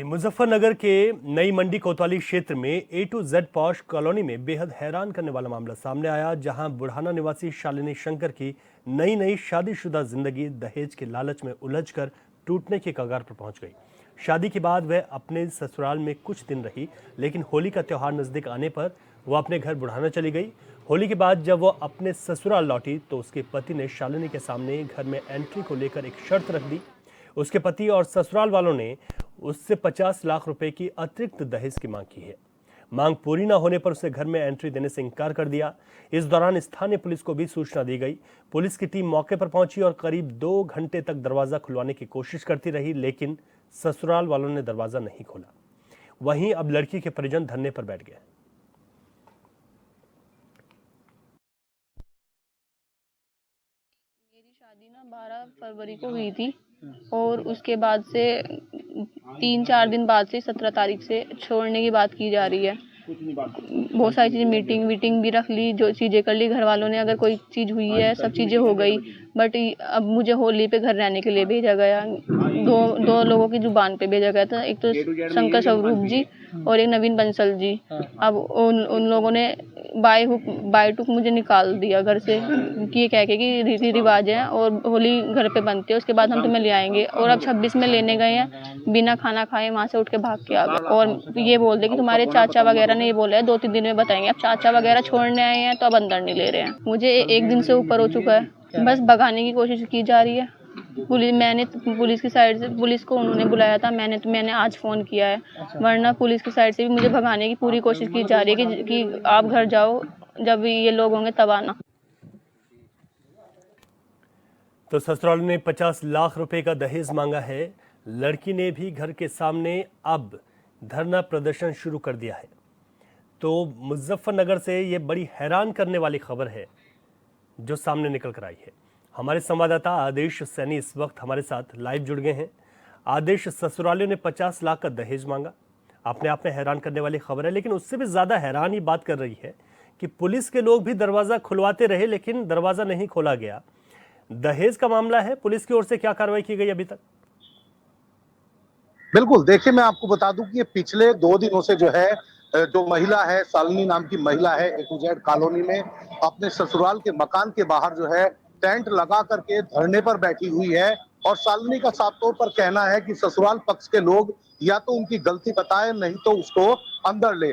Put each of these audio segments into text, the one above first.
मुजफ्फरनगर के नई मंडी कोतवाली क्षेत्र में ए टू जेड पॉश कॉलोनी में बेहद हैरान करने वाला मामला सामने आया, जहां बुढ़ाना निवासी शालिनी शंकर की नई शादीशुदा जिंदगी दहेज के लालच में उलझकर टूटने के कगार पर पहुंच गई। शादी के बाद वह अपने ससुराल में कुछ दिन रही, लेकिन होली का त्यौहार नजदीक आने पर वह अपने घर बुढ़ाना चली गई। होली के बाद जब वह अपने ससुराल लौटी तो उसके पति ने शालिनी के सामने घर में एंट्री को लेकर एक शर्त रख दी। उसके पति और ससुराल वालों ने उससे 50 लाख रुपए की अतिरिक्त दहेज की मांग की है। मांग पूरी न होने पर उसे घर में एंट्री देने से इनकार कर दिया। इस दौरान स्थानीय पुलिस को भी सूचना दी गई। पुलिस की टीम मौके पर पहुंची और करीब 2 घंटे तक दरवाजा खुलवाने की कोशिश करती रही, लेकिन ससुराल वालों ने दरवाजा नहीं खोला। वहीं अब लड़की के परिजन धरने पर बैठ गए। मेरी शादी ना 12 फरवरी को हुई थी और उसके बाद से 3-4 दिन बाद से 17 तारीख से छोड़ने की बात की जा रही है। बहुत सारी चीज़ें मीटिंग भी रख ली, जो चीज़ें कर ली घर वालों ने। अगर कोई चीज़ हुई है सब चीज़ें हो गई, बट अब मुझे होली पे घर रहने के लिए भेजा गया। दो लोगों की जुबान पे भेजा गया था, एक तो शंकर स्वरूप जी और एक नवीन बंसल जी। अब उन लोगों ने बाय टुक मुझे निकाल दिया घर से, कि ये कह के कि रीति रिवाज है और होली घर पे बनती है, उसके बाद हम तुम्हें ले आएंगे। और अब 26 में लेने गए हैं, बिना खाना खाए वहाँ से उठ के भाग के आ गए और ये बोल दे कि तुम्हारे चाचा वगैरह ने ये बोला है 2-3 दिन में बताएंगे। अब चाचा वगैरह छोड़ने आए हैं तो अब अंदर नहीं ले रहे हैं। मुझे 1 दिन से ऊपर हो चुका है। बस भगाने की कोशिश की जा रही है। पुलिस की साइड से, पुलिस को उन्होंने बुलाया था, मैंने आज फोन किया है, वरना पुलिस की साइड से भी मुझे भगाने की पूरी कोशिश की जा रही है कि आप घर जाओ, जब ये लोग होंगे तब आना। तो ससुराल ने 50 लाख रुपए का दहेज मांगा है। लड़की ने भी घर के सामने अब धरना प्रदर्शन शुरू कर दिया है। तो मुजफ्फरनगर से ये बड़ी हैरान करने वाली खबर है जो सामने निकल कर आई है। हमारे संवाददाता आदेश सैनी इस वक्त हमारे साथ लाइव जुड़ गए हैं। आदेश, ससुरालियों ने 50 लाख का दहेज मांगा, अपने आप में हैरान करने वाली खबर है, लेकिन उससे भी ज्यादा हैरान ये बात कर रही है कि पुलिस के लोग भी दरवाजा खुलवाते रहे, लेकिन दरवाजा नहीं खोला गया। दहेज का मामला है, पुलिस की ओर से क्या कार्रवाई की गई अभी तक? बिल्कुल, देखिए मैं आपको बता दूं कि ये पिछले 2 दिनों से जो है जो महिला है, शालिनी नाम की महिला है, ए टू जेड कॉलोनी में अपने ससुराल के मकान के बाहर जो है टेंट लगा करके धरने पर बैठी हुई है। और शालिनी का साफ तौर पर कहना है कि ससुराल पक्ष के लोग या तो उनकी गलती बताएं, नहीं तो उसको अंदर ले।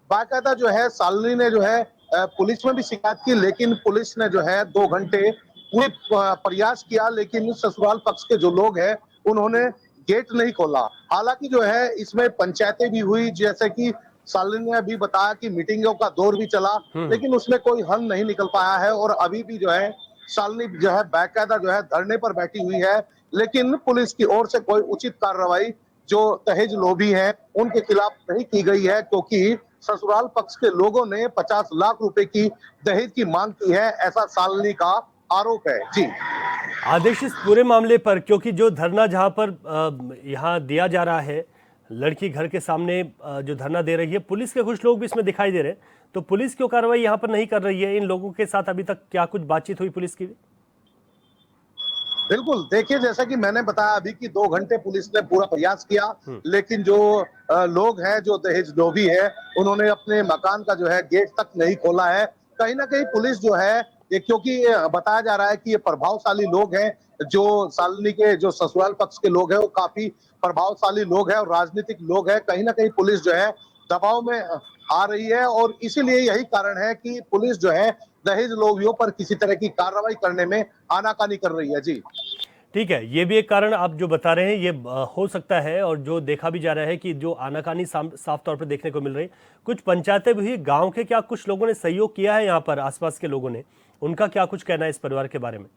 बाकायदा जो है शालिनी ने जो है पुलिस में भी शिकायत की, लेकिन पुलिस ने जो है 2 घंटे पूरे प्रयास किया, लेकिन ससुराल पक्ष के जो लोग हैं उन्होंने गेट नहीं खोला। हालांकि जो है इसमें पंचायतें भी हुई, जैसे कि शालिनी ने भी बताया कि मीटिंगों का दौर भी चला, लेकिन उसमें कोई हल नहीं निकल पाया है। और अभी भी जो है शालिनी जो है बाकायदा जो है धरने पर बैठी हुई है, लेकिन पुलिस की ओर से कोई उचित कार्रवाई जो दहेज लोभी हैं उनके खिलाफ नहीं की गई है, क्योंकि ससुराल पक्ष के लोगों ने 50 लाख रुपए की दहेज की मांग की है, ऐसा शालिनी का आरोप है। जी आदेश, इस पूरे मामले पर, क्योंकि जो धरना जहां पर यहाँ दिया जा रहा है, लड़की घर के सामने जो धरना दे रही है, पुलिस के कुछ लोग भी इसमें दिखाई दे रहे हैं, तो पुलिस क्यों कार्रवाई यहाँ पर नहीं कर रही है? इन लोगों के साथ अभी तक क्या कुछ बातचीत हुई पुलिस की? बिल्कुल, देखिए जैसा कि मैंने बताया अभी कि 2 घंटे पुलिस ने पूरा प्रयास किया, लेकिन जो लोग हैं, जो दहेज लोभी है, उन्होंने अपने मकान का जो है गेट तक नहीं खोला है। कहीं ना कहीं पुलिस जो है ये, क्योंकि बताया जा रहा है कि ये प्रभावशाली लोग हैं, जो शालिनी के जो ससुराल पक्ष के लोग हैं वो काफी प्रभावशाली लोग हैं और राजनीतिक लोग हैं। कहीं ना कहीं पुलिस जो है दबाव में आ रही है और इसीलिए यही कारण है कि पुलिस जो है दहेज लोभियों पर किसी तरह की कार्रवाई करने में आनाकानी कर रही है। जी ठीक है, ये भी एक कारण आप जो बता रहे हैं, ये हो सकता है। और जो देखा भी जा रहा है कि जो आनाकानी साफ तौर पर देखने को मिल रही है, कुछ पंचायतें भी हुई, गांव के क्या कुछ लोगों ने सहयोग किया है यहाँ पर, आसपास के लोगों ने, उनका क्या कुछ कहना है इस परिवार के बारे में?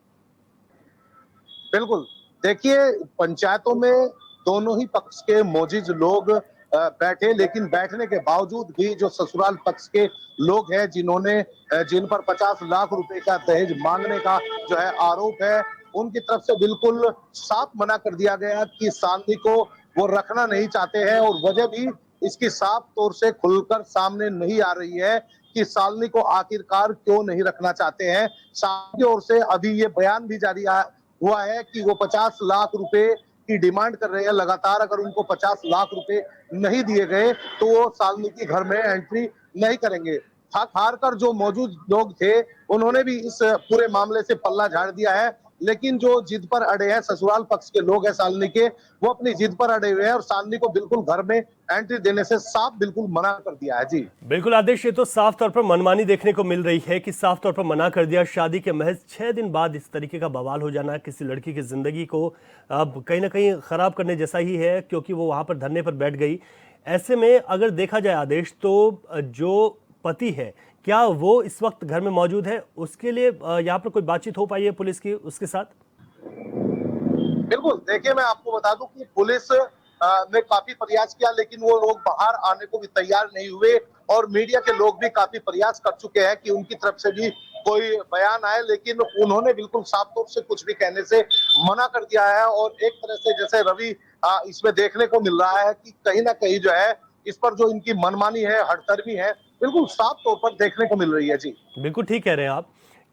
बिल्कुल, देखिए पंचायतों में दोनों ही पक्ष के मौजूद लोग बैठे, लेकिन बैठने के बावजूद भी जो ससुराल पक्ष के लोग हैं जिन्होंने जिन पर 50 लाख रुपए का दहेज मांगने का जो है आरोप है, उनकी तरफ से बिल्कुल साफ मना कर दिया गया कि शालिनी को वो रखना नहीं चाहते हैं। और वजह भी इसकी साफ तौर से खुलकर सामने नहीं आ रही है कि शालिनी को आखिरकार क्यों नहीं रखना चाहते हैं। शालिनी की ओर से अभी ये बयान भी जारी हुआ है कि वो 50 लाख रुपए की डिमांड कर रहे हैं। लगातार अगर उनको 50 लाख रुपए नहीं दिए गए तो वो शालिनी के घर में एंट्री नहीं करेंगे। थक हार कर जो मौजूद लोग थे उन्होंने भी इस पूरे मामले से पल्ला झाड़ दिया है, लेकिन जो जिद पर अड़े हैं ससुराल पक्ष के लोग हैं शालिनी के, वो अपनी जिद पर अड़े हुए हैं और शालिनी को बिल्कुल घर में एंट्री देने से साफ बिल्कुल मना कर दिया है। जी बिल्कुल आदेश, ये तो साफ तौर पर मनमानी देखने को मिल रही है कि साफ तौर पर मना कर दिया। शादी के महज 6 दिन बाद इस तरीके का बवाल हो जाना किसी लड़की की जिंदगी को अब कहीं ना कहीं खराब करने जैसा ही है, क्योंकि वो वहां पर धरने पर बैठ गई। ऐसे में अगर देखा जाए आदेश, तो जो पति है क्या वो इस वक्त घर में मौजूद है? उसके लिए यहाँ पर कोई बातचीत हो पाई है पुलिस की उसके साथ? बिल्कुल, देखिए मैं आपको बता दूं कि पुलिस ने काफी प्रयास किया, लेकिन वो लोग बाहर आने को भी तैयार नहीं हुए और मीडिया के लोग भी काफी प्रयास कर चुके हैं कि उनकी तरफ से भी कोई बयान आए, लेकिन उन्होंने बिल्कुल साफ तौर से कुछ भी कहने से मना कर दिया है। और एक तरह से जैसे रवि इसमें देखने को मिल रहा है कि कहीं ना कहीं जो है इस पर जो इनकी मनमानी है, हठधर्मी है, बिल्कुल साफ तौर पर देखने को मिल रही है। जी बिल्कुल ठीक कह रहे हैं आप।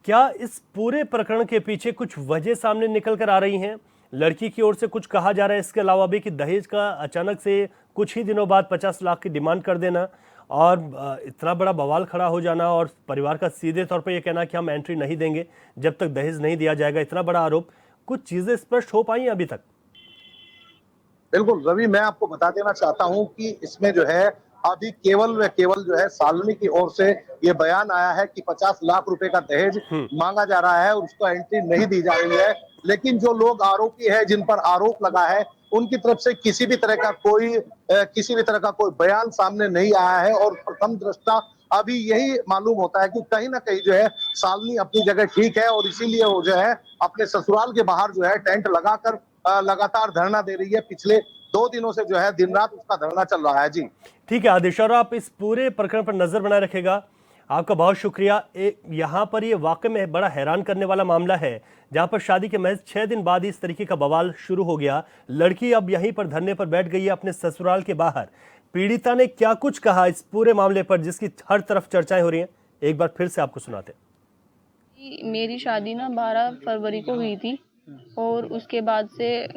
क्या इस पूरे प्रकरण के पीछे कुछ वजह सामने निकल कर आ रही हैं? लड़की की ओर से कुछ कहा जा रहा है इसके अलावा भी कि दहेज का अचानक से कुछ ही दिनों बाद 50 लाख की डिमांड कर देना और इतना बड़ा बवाल खड़ा हो जाना और परिवार का सीधे तौर पर यह कहना कि हम एंट्री नहीं देंगे जब तक दहेज नहीं दिया जाएगा, इतना बड़ा आरोप, कुछ चीजें स्पष्ट हो पाई अभी तक? बिल्कुल रवि, मैं आपको बता देना चाहता हूं कि इसमें जो है अभी केवल व केवल जो है शालिनी की ओर से ये बयान आया है कि 50 लाख रुपए का दहेज मांगा जा रहा है और उसको एंट्री नहीं दी जा रही है। लेकिन जो लोग आरोपी है, जिन पर आरोप लगा है, उनकी तरफ से किसी भी तरह का कोई बयान सामने नहीं आया है। और प्रथम दृष्टा अभी यही मालूम होता है कि कहीं ना कहीं जो है शालिनी अपनी जगह ठीक है और इसीलिए वो जो है अपने ससुराल के बाहर जो है टेंट लगाकर लगातार धरना दे रही है। पिछले 2 दिनों से जो है दिन रात उसका धरना चल रहा है। जी ठीक है आदेश, और आप इस पूरे प्रकरण पर नजर बनाए रखेगा। आपका बहुत शुक्रिया। यहाँ पर ये वाकई में बड़ा हैरान करने वाला मामला है, जहां पर शादी के महज 6 दिन बाद इस तरीके का बवाल शुरू हो गया। लड़की अब यहीं पर धरने पर बैठ गई है अपने ससुराल के बाहर। पीड़िता ने क्या कुछ कहा इस पूरे मामले पर, जिसकी हर तरफ चर्चाएं हो रही हैं, एक बार फिर से आपको सुनाते हैं। मेरी शादी ना 12 फरवरी को हुई थी और उसके बाद से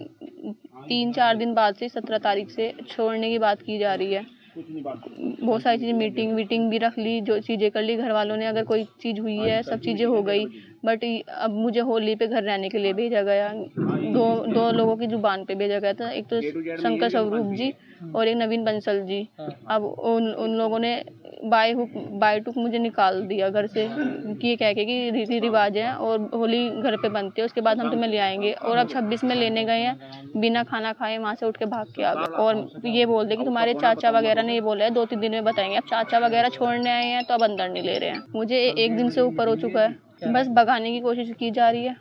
3-4 दिन बाद से 17 तारीख से छोड़ने की बात की जा रही है। बहुत सारी चीज़ें मीटिंग भी रख ली, जो चीज़ें कर ली घर वालों ने। अगर कोई चीज़ हुई है, सब चीज़ें हो गई, बट अब मुझे होली पे घर रहने के लिए भेजा गया। दो लोगों की जुबान पे भेजा गया था, एक तो शंकर स्वरूप जी और एक नवीन बंसल जी। अब उन लोगों ने बाय टुक मुझे निकाल दिया घर से, कि कह के कि रीति रिवाज है और होली घर पे बनती है, उसके बाद हम तुम्हें ले आएंगे। और अब 26 में लेने गए हैं, बिना खाना खाए वहाँ से उठ के भाग के आ गए और ये बोल दे कि तुम्हारे चाचा वगैरह ने ये बोला है 2-3 दिन में बताएंगे। अब चाचा वगैरह छोड़ने आए हैं तो अब अंदर नहीं ले रहे हैं। मुझे 1 दिन से ऊपर हो चुका है, बस भगाने की कोशिश की जा रही है।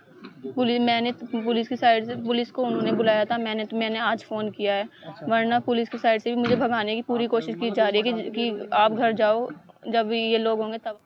पुलिस की साइड से, पुलिस को उन्होंने बुलाया था, मैंने आज फ़ोन किया है, वरना पुलिस की साइड से भी मुझे भगाने की पूरी कोशिश की जा रही है कि आप घर जाओ, जब ये लोग होंगे तब।